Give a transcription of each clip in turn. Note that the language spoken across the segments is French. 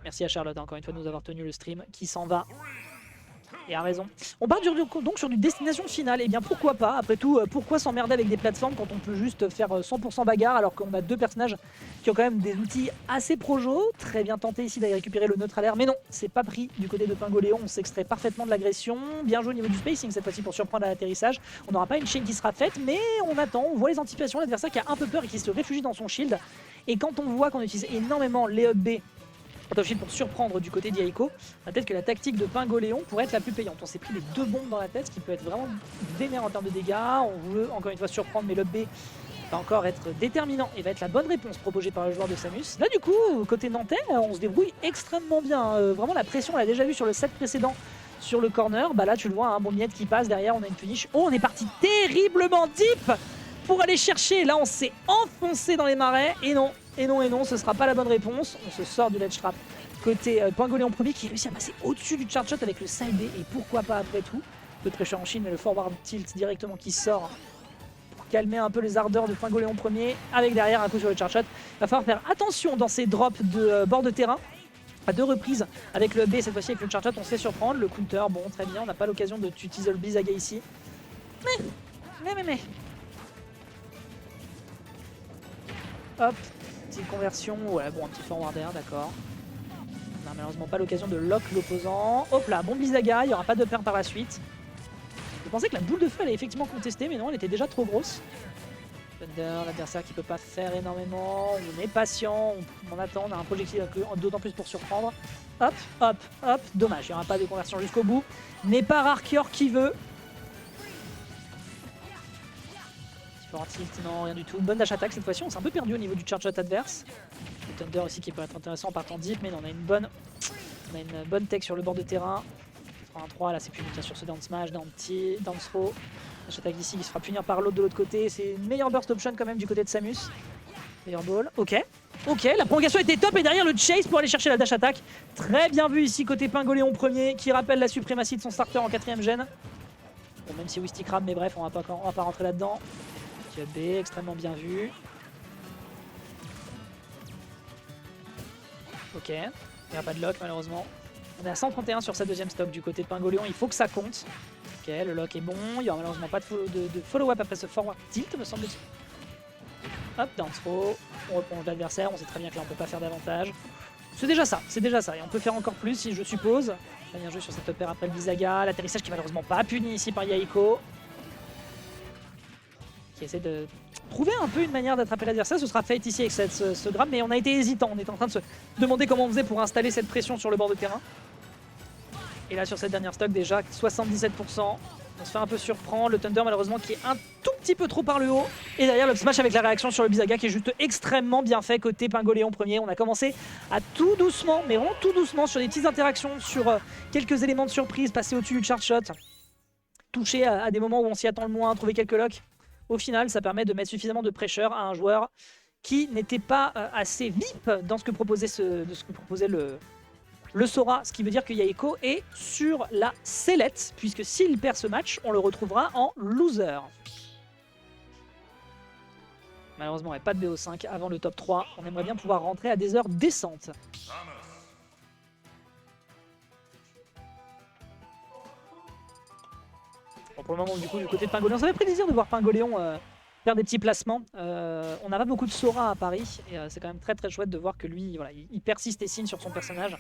Merci à Charlotte, encore une fois, de nous avoir tenu le stream, qui s'en va. Et a raison. On part donc sur une destination finale. Et bien pourquoi pas? Après tout, pourquoi s'emmerder avec des plateformes quand on peut juste faire 100% bagarre alors qu'on a deux personnages qui ont quand même des outils assez projo. Très bien tenté ici d'aller récupérer le neutre à l'air. Mais non, c'est pas pris du côté de Pingoléon. On s'extrait parfaitement de l'agression. Bien joué au niveau du spacing cette fois-ci pour surprendre à l'atterrissage. On n'aura pas une chaîne qui sera faite, mais on attend. On voit les anticipations. L'adversaire qui a un peu peur et qui se réfugie dans son shield. Et quand on voit qu'on utilise énormément les up B pour surprendre du côté d'Yaiko, peut-être que la tactique de Pingoléon pourrait être la plus payante. On s'est pris les deux bombes dans la tête, ce qui peut être vraiment vénère en termes de dégâts. On veut encore une fois surprendre, mais le B va encore être déterminant et va être la bonne réponse proposée par le joueur de Samus. Là du coup, côté nantais, on se débrouille extrêmement bien. Vraiment la pression, on l'a déjà vu sur le set précédent sur le corner. Bah là tu le vois, un bon miette qui passe, derrière on a une punish. Oh, on est parti terriblement deep pour aller chercher. Là on s'est enfoncé dans les marais et non. Et non, ce sera pas la bonne réponse. On se sort du ledge trap côté Pingoléon premier qui réussit à passer au-dessus du charge shot avec le side B. Et pourquoi pas après tout. Le pressure en Chine, mais le forward tilt directement qui sort pour calmer un peu les ardeurs de Pingoléon premier. Avec derrière un coup sur le charge shot. Il va falloir faire attention dans ces drops de bord de terrain. À deux reprises avec le B, cette fois-ci avec le charge shot, on se fait surprendre. Le counter, bon, très bien. On n'a pas l'occasion de utiliser le Blizzaga ici. Mais. Hop. Petite conversion, ouais bon un petit forward air, d'accord. On n'a malheureusement pas l'occasion de lock l'opposant. Hop là, bon Blizzaga, il n'y aura pas de paire par la suite. Je pensais que la boule de feu elle est effectivement contestée, mais non, elle était déjà trop grosse. Thunder, l'adversaire qui peut pas faire énormément, on est patient, on attend, on a un projectile d'autant plus pour surprendre. Hop, dommage, il n'y aura pas de conversion jusqu'au bout. Mais par Arceor qui veut. Tilt, non, rien du tout. Une bonne dash attack cette fois-ci. On s'est un peu perdu au niveau du charge shot adverse. Le Thunder aussi qui peut être intéressant en partant deep, mais non, on a une bonne tech sur le bord de terrain. 3 là c'est plus bien sûr ce down smash, down throw. Dash attack ici qui se fera punir par l'autre de l'autre côté. C'est une meilleure burst option quand même du côté de Samus. Meilleur ball. Ok, la prolongation était top et derrière le chase pour aller chercher la dash attack. Très bien vu ici côté Pingoléon premier qui rappelle la suprématie de son starter en 4ème gen. Bon, même si Wisty Crab, mais bref, on va pas rentrer là-dedans. B, extrêmement bien vu. Ok, il n'y a pas de lock malheureusement. On est à 131 sur sa deuxième stock du côté de Pingoléon, il faut que ça compte. Ok, le lock est bon, il n'y aura malheureusement pas de follow-up après ce forward tilt me semble-t-il. Hop, down throw, on replonge l'adversaire, on sait très bien que là on peut pas faire davantage. C'est déjà ça, et on peut faire encore plus si je suppose. Très bien joué sur cette paire après le Blizzaga, l'atterrissage qui est malheureusement pas puni ici par Yaiko. Qui essaie de trouver un peu une manière d'attraper l'adversaire. Ce sera fait ici avec ce grab, mais on a été hésitant. On est en train de se demander comment on faisait pour installer cette pression sur le bord de terrain. Et là, sur cette dernière stock, déjà 77%. On se fait un peu surprendre. Le Thunder, malheureusement, qui est un tout petit peu trop par le haut. Et derrière, le smash avec la réaction sur le Blizzaga qui est juste extrêmement bien fait côté Pingoléon premier. On a commencé à tout doucement, mais vraiment tout doucement, sur des petites interactions, sur quelques éléments de surprise, passer au-dessus du charge shot, toucher à des moments où on s'y attend le moins, trouver quelques locks. Au final, ça permet de mettre suffisamment de pressure à un joueur qui n'était pas assez VIP dans ce que proposait, le Sora. Ce qui veut dire que Yaiko est sur la sellette, puisque s'il perd ce match, on le retrouvera en loser. Malheureusement, il n'y a pas de BO5 avant le top 3. On aimerait bien pouvoir rentrer à des heures décentes. Bon, pour le moment, du coup, du côté de Pingoléon, ça fait plaisir de voir Pingoléon faire des petits placements. On n'a pas beaucoup de Sora à Paris, et c'est quand même très très chouette de voir que lui, voilà, il persiste et signe sur son personnage,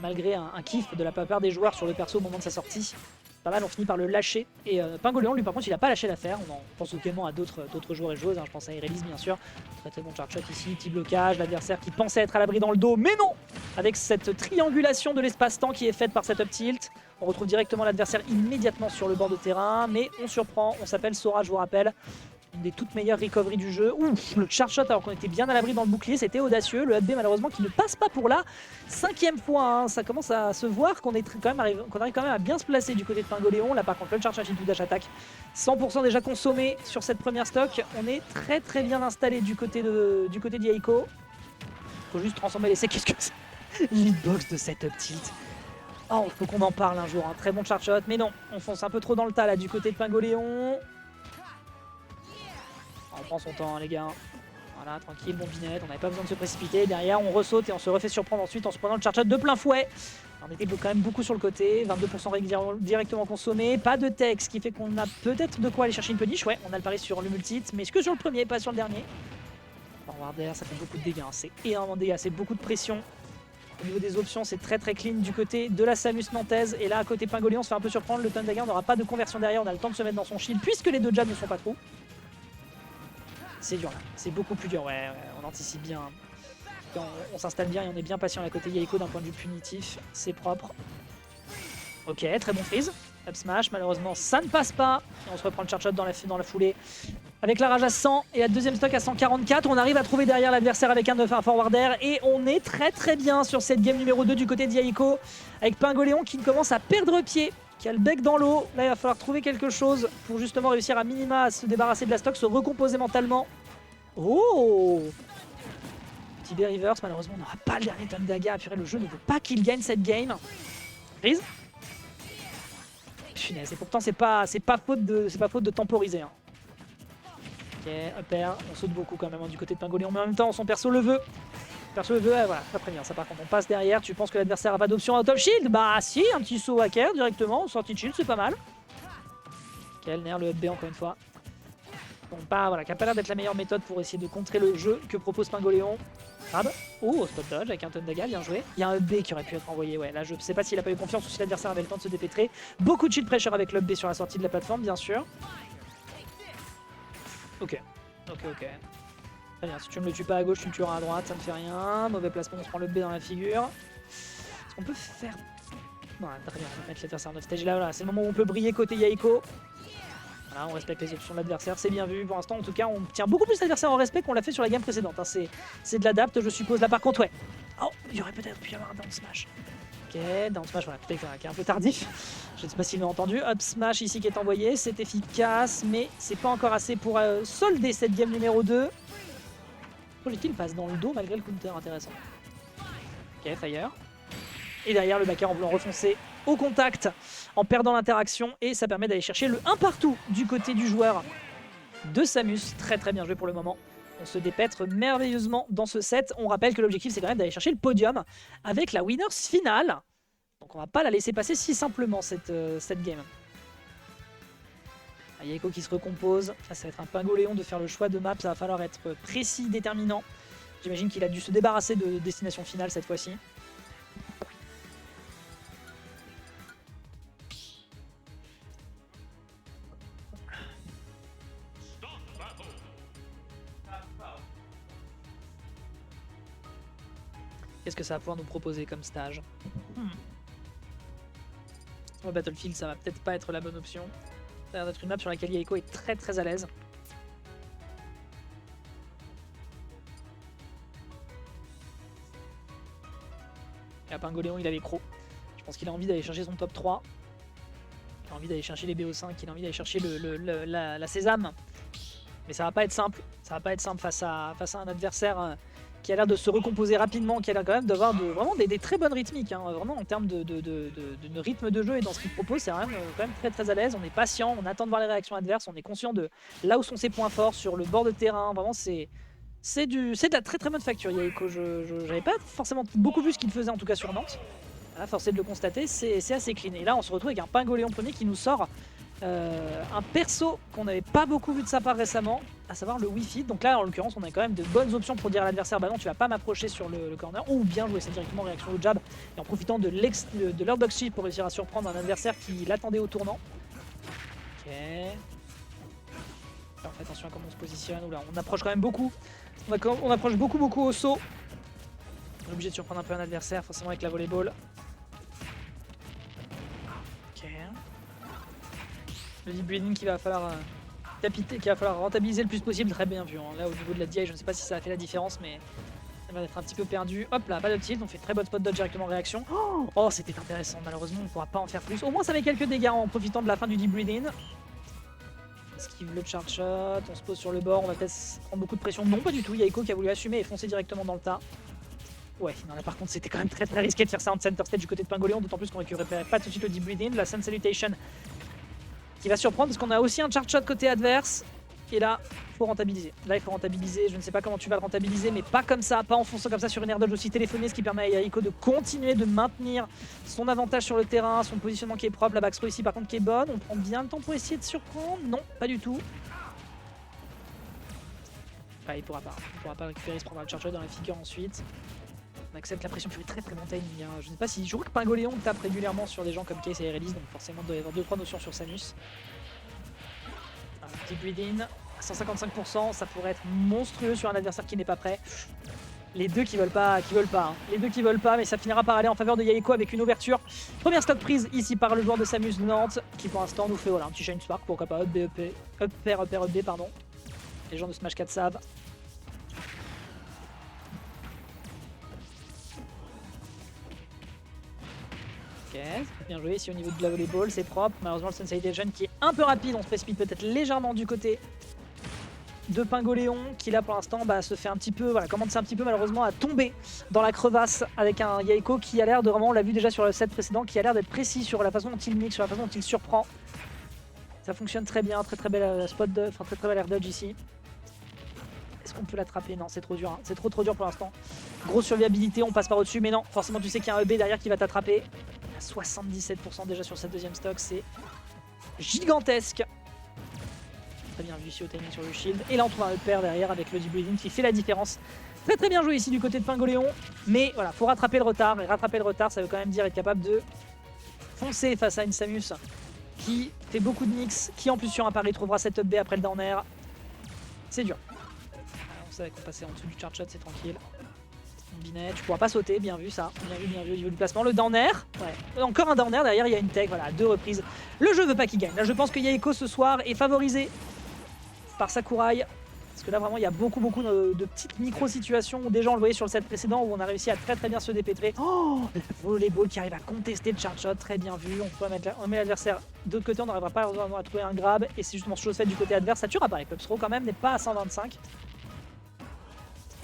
malgré un kiff de la plupart des joueurs sur le perso au moment de sa sortie. Pas mal, on finit par le lâcher. Et Pingoléon, lui, par contre, il n'a pas lâché l'affaire. On en pense également à d'autres joueurs et joueuses. Hein. Je pense à Irelis, bien sûr. Très très bon charge shot ici. Petit blocage. L'adversaire qui pensait être à l'abri dans le dos, mais non! Avec cette triangulation de l'espace-temps qui est faite par cet up tilt. On retrouve directement l'adversaire immédiatement sur le bord de terrain. Mais on surprend. On s'appelle Sora, je vous rappelle. Une des toutes meilleures recoveries du jeu. Ouf, le charge shot alors qu'on était bien à l'abri dans le bouclier, c'était audacieux. Le HB malheureusement qui ne passe pas pour la 5e fois. Hein. Ça commence à se voir qu'on arrive quand même à bien se placer du côté de Pingoléon. Là par contre le charge shot into dash attack 100% déjà consommé sur cette première stock. On est très très bien installé du côté de Yaiko. Faut juste transformer l'essai. Qu'est-ce que c'est? L'hitbox de cette up tilt. Oh, faut qu'on en parle un jour. Un très bon charge shot. Mais non, on fonce un peu trop dans le tas là du côté de Pingoléon. On prend son temps, hein, les gars. Voilà, tranquille, bon binette, on n'avait pas besoin de se précipiter. Derrière, on ressaute et on se refait surprendre ensuite en se prenant le charge de plein fouet. On était quand même beaucoup sur le côté, 22% directement consommé, pas de tech, ce qui fait qu'on a peut-être de quoi aller chercher une punish. Ouais, on a le pari sur le multi, mais que sur le premier, pas sur le dernier. Forward air, ça fait beaucoup de dégâts, hein. C'est énormément de dégâts, c'est beaucoup de pression. Au niveau des options, c'est très clean du côté de la Samus nantaise. Et là, à côté Pingoli, on se fait un peu surprendre. Le Thundaga, on n'aura pas de conversion derrière, on a le temps de se mettre dans son shield, puisque les deux jabs ne sont pas trop. C'est dur là, c'est beaucoup plus dur, ouais, on anticipe bien. On s'installe bien et on est bien patient à côté Yaiko d'un point de vue punitif, c'est propre. Ok, très bon freeze. Up smash, malheureusement ça ne passe pas. Et on se reprend le charge shot dans la foulée. Avec la rage à 100 et la deuxième stock à 144, on arrive à trouver derrière l'adversaire avec un forward air. Et on est très bien sur cette game numéro 2 du côté de Yaiko. Avec Pingoléon qui commence à perdre pied, qui a le bec dans l'eau. Là il va falloir trouver quelque chose pour justement réussir à minima à se débarrasser de la stock, se recomposer mentalement. Oh! Tibet reverse, malheureusement on n'aura pas le dernier Thundaga. Purée, le jeu ne veut pas qu'il gagne cette game. Freeze. Punaise, et pourtant c'est pas faute de temporiser. Hein. Ok, up air, on saute beaucoup quand même hein, du côté de Pingoléon, mais en même temps son perso le veut. Perso le veut, voilà, pas très bien ça par contre. On passe derrière, tu penses que l'adversaire a pas d'option out of shield? Bah si, un petit saut hacker directement, sortie de shield, c'est pas mal. Quel nerf le up B encore une fois. Bon, pas, voilà, qui a pas l'air d'être la meilleure méthode pour essayer de contrer le jeu que propose Pingoléon. Grab. Oh, spot dodge avec un Thundaga, bien joué. Il y a un B qui aurait pu être envoyé, ouais. Là, je sais pas s'il a pas eu confiance ou si l'adversaire avait le temps de se dépêtrer. Beaucoup de shield pressure avec le B sur la sortie de la plateforme, bien sûr. Ok. Très bien, si tu ne le tues pas à gauche, tu le tueras à droite, ça ne fait rien. Mauvais placement, on se prend le B dans la figure. Est-ce qu'on peut faire... Ouais, très bien, on va mettre l'adversaire en off stage là, voilà. C'est le moment où on peut briller côté Yaiko. Voilà, on respecte les options de l'adversaire, c'est bien vu. Pour l'instant, en tout cas, on tient beaucoup plus l'adversaire en respect qu'on l'a fait sur la game précédente. Hein. C'est de l'adapt, je suppose. Là, par contre, ouais. Oh, il y aurait peut-être pu y avoir un down smash. Ok, down smash, voilà, peut-être qui est un peu tardif. Je ne sais pas s'il l'a entendu. Up smash ici qui est envoyé, c'est efficace, mais c'est pas encore assez pour solder cette game numéro 2. Projectile passe dans le dos malgré le counter, intéressant. Ok, fire. Et derrière, le backer en voulant refoncer au contact en perdant l'interaction et ça permet d'aller chercher le 1 partout du côté du joueur de Samus. Très bien joué pour le moment. On se dépêtre merveilleusement dans ce set. On rappelle que l'objectif c'est quand même d'aller chercher le podium avec la winners finale. Donc on va pas la laisser passer si simplement cette game. Yaiko qui se recompose. Ça va être un Pingoléon de faire le choix de map. Ça va falloir être précis, déterminant. J'imagine qu'il a dû se débarrasser de destination finale cette fois-ci. Qu'est-ce que ça va pouvoir nous proposer comme stage? Au Battlefield, ça va peut-être pas être la bonne option. Ça a l'air d'être une map sur laquelle Yaiko est très à l'aise. Et à Pingoléon, il a les crocs. Je pense qu'il a envie d'aller chercher son top 3. Il a envie d'aller chercher les BO5, il a envie d'aller chercher la sésame. Mais ça va pas être simple. Ça va pas être simple face à un adversaire qui a l'air de se recomposer rapidement, qui a l'air quand même d'avoir vraiment des très bonnes rythmiques. Hein, vraiment en termes de rythme de jeu et dans ce qu'il propose, c'est quand même très à l'aise. On est patient, on attend de voir les réactions adverses, on est conscient de là où sont ses points forts sur le bord de terrain. Vraiment, c'est de la très bonne facture, Yaiko. J'avais pas forcément beaucoup vu ce qu'il faisait en tout cas sur Nantes. Là, forcé de le constater, c'est assez clean. Et là, on se retrouve avec un Pingoléon premier qui nous sort un perso qu'on n'avait pas beaucoup vu de sa part récemment, à savoir le Wi-Fi. Donc là, en l'occurrence, on a quand même de bonnes options pour dire à l'adversaire bah non, tu vas pas m'approcher sur le corner, ou bien jouer ça directement réaction au jab et en profitant de leur dog shield pour réussir à surprendre un adversaire qui l'attendait au tournant. Ok. Alors, fais attention à comment on se positionne. Oula, on approche quand même beaucoup. On approche beaucoup au saut. On est obligé de surprendre un peu un adversaire, forcément avec la volleyball. Ok. Le deep bleeding qu'il va falloir capiter, qu'il va falloir rentabiliser le plus possible. Très bien vu. Hein. Là, au niveau de la DI, je ne sais pas si ça a fait la différence, mais ça va être un petit peu perdu. Hop là, pas de tilt. On fait très bon spot dodge directement en réaction. Oh, c'était intéressant. Malheureusement, on ne pourra pas en faire plus. Au moins, ça met quelques dégâts en profitant de la fin du deep bleeding. Esquive le charge shot, on se pose sur le bord, on va peut-être prendre beaucoup de pression. Non, pas du tout, Yaiko qui a voulu assumer et foncer directement dans le tas. Ouais, non, là par contre c'était quand même très risqué de faire ça en center stage du côté de Pingoléon, d'autant plus qu'on récupérait pas tout de suite le deep bleeding. La Sun Salutation qui va surprendre parce qu'on a aussi un charge shot côté adverse. Et là, il faut rentabiliser. Là, il faut rentabiliser. Je ne sais pas comment tu vas le rentabiliser, mais pas comme ça, pas en fonçant comme ça sur une air dodge aussi téléphonée, ce qui permet à Yaiko de continuer de maintenir son avantage sur le terrain, son positionnement qui est propre. La backthrow ici, par contre, qui est bonne. On prend bien le temps pour essayer de surprendre. Non, pas du tout. Ah, il pourra pas récupérer, il se prendra le charger dans la figure ensuite. On accepte la pression furie, très très bon timing. Je ne sais pas si je vois que Pingoléon tape régulièrement sur des gens comme Case et Erelis, donc forcément il doit y avoir 2-3 notions sur Samus. Un petit breed-in, 155%, ça pourrait être monstrueux sur un adversaire qui n'est pas prêt. Les deux qui veulent pas, hein. Les deux qui veulent pas, mais ça finira par aller en faveur de Yaiko avec une ouverture. Première stock prise ici par le joueur de Samus Nantes, qui pour l'instant nous fait voilà, un petit Shine Spark, pourquoi pas, up B, up pair, up B, pardon. Les gens de Smash 4 savent. Ok, bien joué ici au niveau de la volleyball, c'est propre. Malheureusement le Senseitation qui est un peu rapide, on se précipite peut-être légèrement du côté de Pingoléon qui là pour l'instant se fait un petit peu, voilà, commence un petit peu malheureusement à tomber dans la crevasse avec un Yaiko qui a l'air de vraiment, on l'a vu déjà sur le set précédent, qui a l'air d'être précis sur la façon dont il mixe, sur la façon dont il surprend. Ça fonctionne très bien, très belle spot de, enfin très belle air dodge ici. Est-ce qu'on peut l'attraper? Non, c'est trop dur, hein. C'est trop dur pour l'instant. Grosse survivabilité, on passe par au-dessus, mais non, forcément tu sais qu'il y a un EB derrière qui va t'attraper. 77% déjà sur cette deuxième stock, c'est gigantesque. Très bien vu ici au timing sur le shield. Et là on trouve un pair derrière avec le D-Breathing qui fait la différence. Très bien joué ici du côté de Pingoléon. Mais voilà, faut rattraper le retard. Et rattraper le retard, ça veut quand même dire être capable de foncer face à une Samus qui fait beaucoup de mix, qui en plus sur un pari trouvera cette up B après le down air. C'est dur. On savait qu'on passait en dessous du charge shot, c'est tranquille. Binet, tu pourras pas sauter, bien vu ça, bien vu au niveau du placement. Le down air, ouais, encore un down air, derrière il y a une tech, voilà, 2 reprises. Le jeu veut pas qu'il gagne, là je pense que Yaiko ce soir est favorisé par Sakurai. Parce que là vraiment il y a beaucoup de petites micro-situations où déjà on le voyait sur le set précédent où on a réussi à très bien se dépêtrer. Oh, la volleyball qui arrive à contester le charge shot, très bien vu. On met l'adversaire de l'autre côté, on n'arrivera pas à trouver un grab. Et c'est justement chose faite du côté adverse, ça tuera pas. Les clubs throw quand même n'est pas à 125.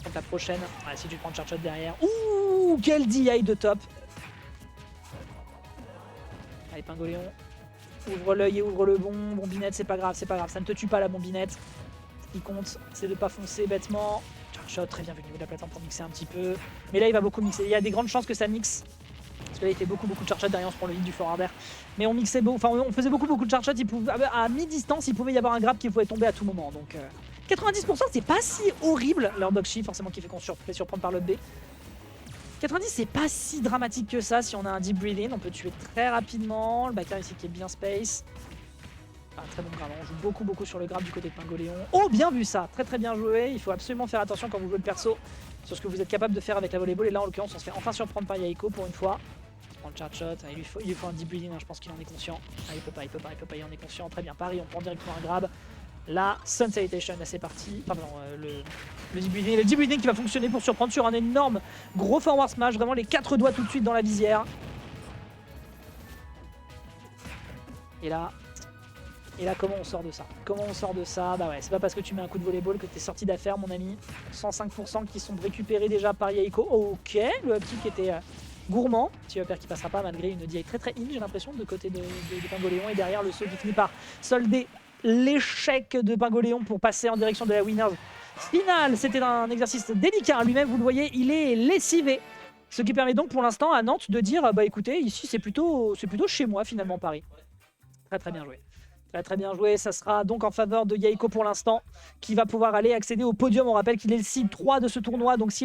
Donc la prochaine, ouais, si tu prends le charge shot derrière. Ouh, quel DI de top. Allez Pingoléon, ouvre l'œil et ouvre le bon. Bombinette, c'est pas grave, ça ne te tue pas la bombinette. Ce qui compte, c'est de pas foncer bêtement. Charge shot, très bien vu au niveau de la plateforme pour mixer un petit peu. Mais là il va beaucoup mixer, il y a des grandes chances que ça mixe. Parce que là il fait beaucoup de charge shot derrière, on se prend le vide du forward air. Mais on mixait on faisait beaucoup de charge shot, à mi-distance il pouvait y avoir un grab qui pouvait tomber à tout moment. Donc 90% c'est pas si horrible, leur Dokshi forcément qui fait qu'on fait surprendre par le B. 90 c'est pas si dramatique que ça, si on a un deep breathing, on peut tuer très rapidement. Le backer ici qui est bien space. Très bon grab, on joue beaucoup sur le grab du côté de Pingoléon. Oh bien vu ça, très bien joué, il faut absolument faire attention quand vous jouez le perso sur ce que vous êtes capable de faire avec la volleyball. Et là en l'occurrence on se fait enfin surprendre par Yaiko pour une fois. On prend le charge shot, il lui faut un deep breathing, hein, je pense qu'il en est conscient. Ah, il peut pas, il en est conscient, très bien, Paris, on prend directement un grab. Là, Sun Salutation, là c'est parti. Pardon, le deep breathing qui va fonctionner pour surprendre sur un énorme gros forward smash, vraiment les 4 doigts tout de suite dans la visière. Et là, comment on sort de ça? Bah ouais, c'est pas parce que tu mets un coup de volleyball que t'es sorti d'affaire, mon ami. 105% qui sont récupérés déjà par Yaiko. Ok, le up kick était gourmand. Petit upper qui passera pas malgré une DI très in, j'ai l'impression, de côté de Pingoléon. Et derrière, le saut qui finit par solder l'échec de Pingoléon pour passer en direction de la winners finale. C'était un exercice délicat. Lui-même, vous le voyez, il est lessivé. Ce qui permet donc pour l'instant à Nantes de dire bah écoutez, ici c'est plutôt chez moi finalement Paris. Très bien joué. Très bien joué, ça sera donc en faveur de Yaiko pour l'instant, qui va pouvoir aller accéder au podium. On rappelle qu'il est le seed 3 de ce tournoi, donc si le